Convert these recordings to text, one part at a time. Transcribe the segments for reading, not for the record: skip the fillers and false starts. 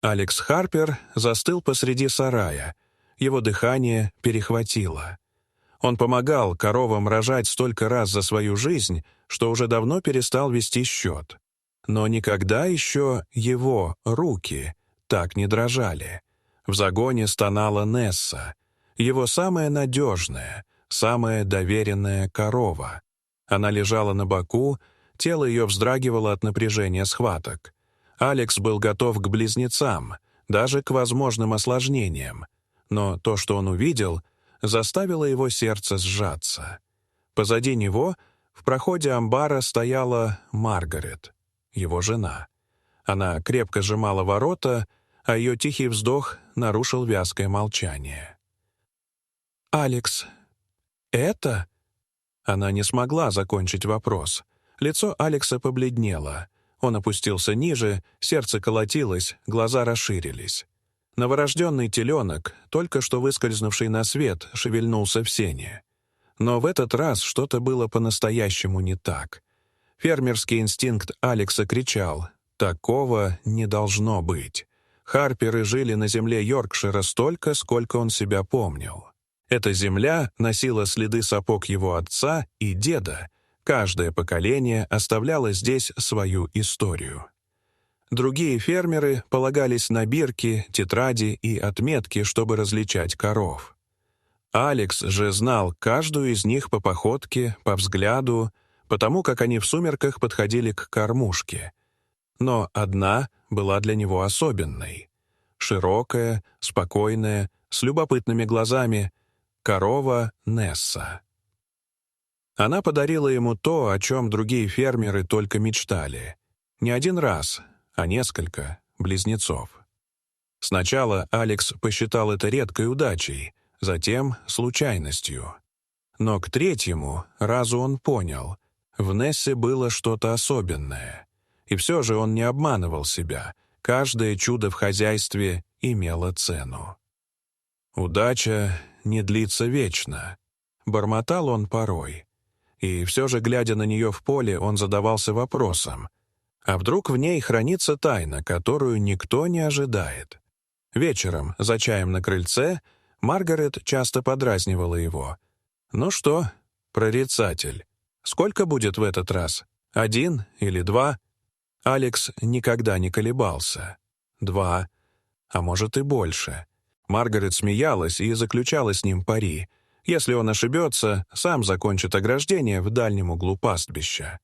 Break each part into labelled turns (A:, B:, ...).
A: Алекс Харпер застыл посреди сарая. Его дыхание перехватило. Он помогал коровам рожать столько раз за свою жизнь, что уже давно перестал вести счет. Но никогда еще его руки так не дрожали. В загоне стонала Несса, его самая надежная, самая доверенная корова. Она лежала на боку, тело ее вздрагивало от напряжения схваток. Алекс был готов к близнецам, даже к возможным осложнениям. Но то, что он увидел, заставило его сердце сжаться. Позади него в проходе амбара стояла Маргарет, его жена. Она крепко сжимала ворота, а ее тихий вздох нарушил вязкое молчание. «Алекс, это?» Она не смогла закончить вопрос. Лицо Алекса побледнело. Он опустился ниже, сердце колотилось, глаза расширились. Новорожденный теленок, только что выскользнувший на свет, шевельнулся в сене. Но в этот раз что-то было по-настоящему не так. Фермерский инстинкт Алекса кричал: «Такого не должно быть». Харперы жили на земле Йоркшира столько, сколько он себя помнил. Эта земля носила следы сапог его отца и деда. Каждое поколение оставляло здесь свою историю. Другие фермеры полагались на бирки, тетради и отметки, чтобы различать коров. Алекс же знал каждую из них по походке, по взгляду, потому как они в сумерках подходили к кормушке. Но одна была для него особенной. Широкая, спокойная, с любопытными глазами — корова Несса. Она подарила ему то, о чем другие фермеры только мечтали. Не один раз, а несколько близнецов. Сначала Алекс посчитал это редкой удачей, затем случайностью. Но к третьему разу он понял — в Нессе было что-то особенное. И все же он не обманывал себя. Каждое чудо в хозяйстве имело цену. «Удача не длится вечно», — бормотал он порой. И все же, глядя на нее в поле, он задавался вопросом: а вдруг в ней хранится тайна, которую никто не ожидает? Вечером, за чаем на крыльце, Маргарет часто подразнивала его. «Ну что, прорицатель, сколько будет в этот раз? 1 или 2?» Алекс никогда не колебался. 2, а может и больше. Маргарет смеялась и заключала с ним пари. Если он ошибется, сам закончит ограждение в дальнем углу пастбища.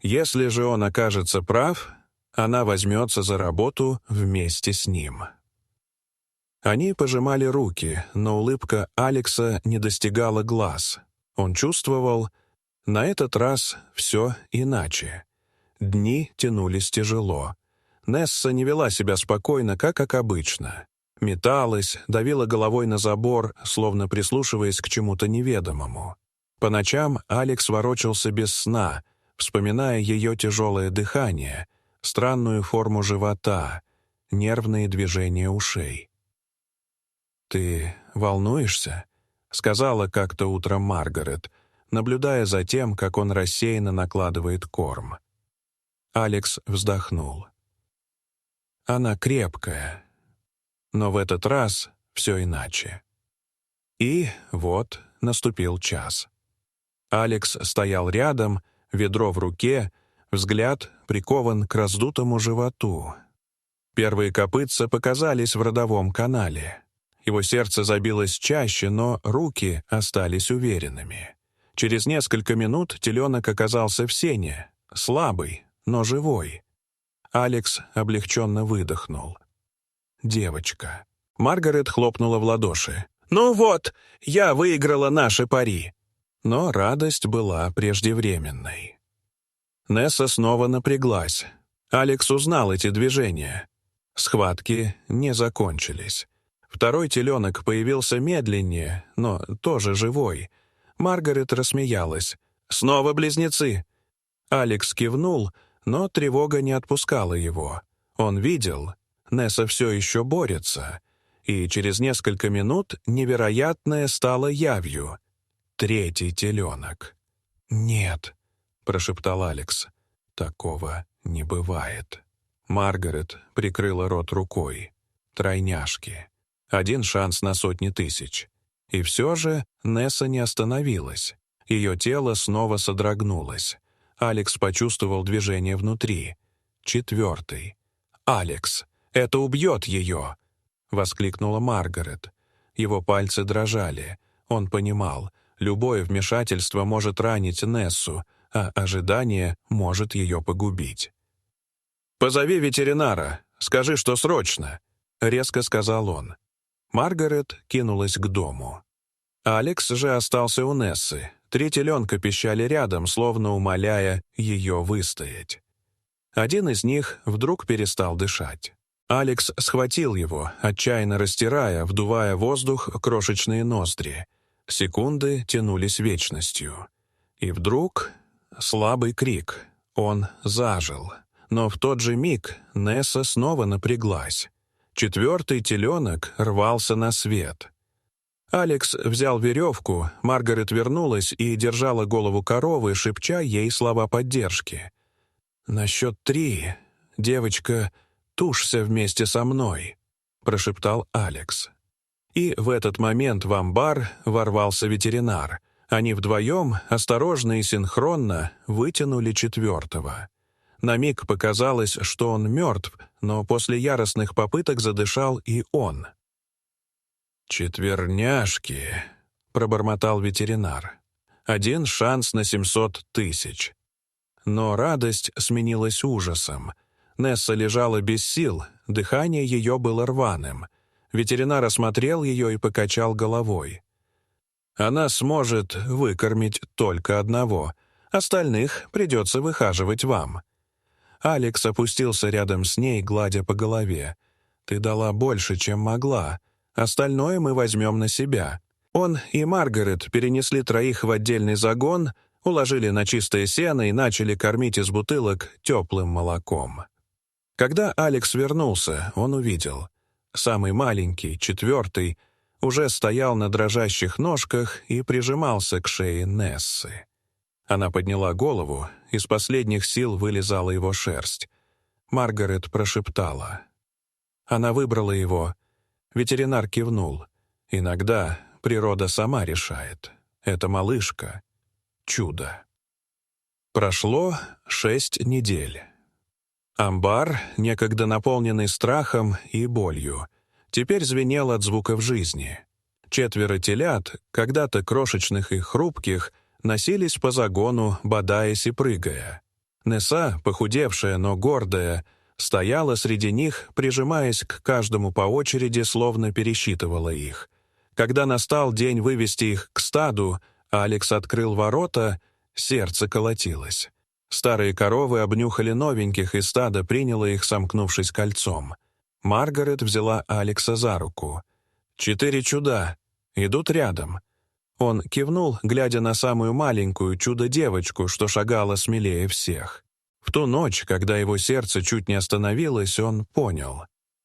A: Если же он окажется прав, она возьмется за работу вместе с ним. Они пожимали руки, но улыбка Алекса не достигала глаз. Он чувствовал, на этот раз все иначе. Дни тянулись тяжело. Несса не вела себя спокойно, как обычно. Металась, давила головой на забор, словно прислушиваясь к чему-то неведомому. По ночам Алекс ворочался без сна, вспоминая ее тяжелое дыхание, странную форму живота, нервные движения ушей. «Ты волнуешься?» — сказала как-то утром Маргарет, наблюдая за тем, как он рассеянно накладывает корм. Алекс вздохнул. «Она крепкая». Но в этот раз все иначе. И вот наступил час. Алекс стоял рядом, ведро в руке, взгляд прикован к раздутому животу. Первые копытца показались в родовом канале. Его сердце забилось чаще, но руки остались уверенными. Через несколько минут теленок оказался в сене, слабый, но живой. Алекс облегченно выдохнул. «Девочка». Маргарет хлопнула в ладоши. «Ну вот, я выиграла наши пари». Но радость была преждевременной. Несса снова напряглась. Алекс узнал эти движения. Схватки не закончились. Второй теленок появился медленнее, но тоже живой. Маргарет рассмеялась. «Снова близнецы!» Алекс кивнул, но тревога не отпускала его. Он видел, Несса все еще борется, и через несколько минут невероятное стало явью. Третий теленок. «Нет», — прошептал Алекс, — «такого не бывает». Маргарет прикрыла рот рукой. Тройняшки. 1 шанс на сотни тысяч. И все же Несса не остановилась. Ее тело снова содрогнулось. Алекс почувствовал движение внутри. 4. «Алекс, это убьет ее!» — воскликнула Маргарет. Его пальцы дрожали. Он понимал, любое вмешательство может ранить Нессу, а ожидание может ее погубить. «Позови ветеринара. Скажи, что срочно», — резко сказал он. Маргарет кинулась к дому. Алекс же остался у Нессы. 3 теленка пищали рядом, словно умоляя ее выстоять. Один из них вдруг перестал дышать. Алекс схватил его, отчаянно растирая, вдувая воздух крошечные ноздри. Секунды тянулись вечностью. И вдруг слабый крик. Он зажил. Но в тот же миг Несса снова напряглась. 4 теленок рвался на свет. Алекс взял веревку, Маргарет вернулась и держала голову коровы, шепча ей слова поддержки. «На счет 3, девочка, тушься вместе со мной», — прошептал Алекс. И в этот момент в амбар ворвался ветеринар. Они вдвоем, осторожно и синхронно, вытянули 4. На миг показалось, что он мертв, но после яростных попыток задышал и он. «Четверняшки», — пробормотал ветеринар. 1 шанс на 700 тысяч. Но радость сменилась ужасом. Несса лежала без сил, дыхание ее было рваным. Ветеринар осмотрел ее и покачал головой. «Она сможет выкормить только 1, остальных придется выхаживать вам». Алекс опустился рядом с ней, гладя по голове. «Ты дала больше, чем могла. Остальное мы возьмем на себя». Он и Маргарет перенесли 3 в отдельный загон, уложили на чистое сено и начали кормить из бутылок теплым молоком. Когда Алекс вернулся, он увидел. Самый маленький, 4, уже стоял на дрожащих ножках и прижимался к шее Нессы. Она подняла голову, из последних сил вылизала его шерсть. Маргарет прошептала. Она выбрала его. Ветеринар кивнул. Иногда природа сама решает. Это малышка. Чудо. Прошло 6 недель. Амбар, некогда наполненный страхом и болью, теперь звенел от звуков жизни. 4 телят, когда-то крошечных и хрупких, носились по загону, бодаясь и прыгая. Несса, похудевшая, но гордая, стояла среди них, прижимаясь к каждому по очереди, словно пересчитывала их. Когда настал день вывести их к стаду, Алекс открыл ворота, сердце колотилось. Старые коровы обнюхали новеньких, и стадо приняло их, сомкнувшись кольцом. Маргарет взяла Алекса за руку. 4 чуда. Идут рядом. Он кивнул, глядя на самую маленькую чудо-девочку, что шагала смелее всех. В ту ночь, когда его сердце чуть не остановилось, он понял.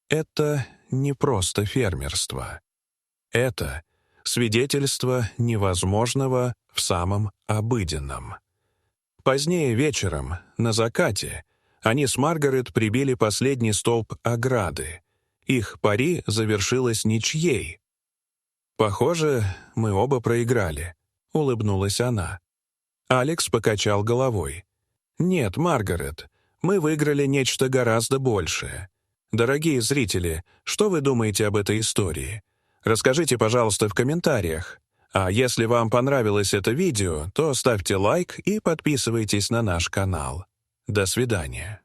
A: Это не просто фермерство. Это свидетельство невозможного в самом обыденном. Позднее вечером, на закате, они с Маргарет прибили последний столб ограды. Их пари завершилось ничьей. «Похоже, мы оба проиграли», — улыбнулась она. Алекс покачал головой. «Нет, Маргарет, мы выиграли нечто гораздо большее. Дорогие зрители, что вы думаете об этой истории? Расскажите, пожалуйста, в комментариях. А если вам понравилось это видео, то ставьте лайк и подписывайтесь на наш канал. До свидания.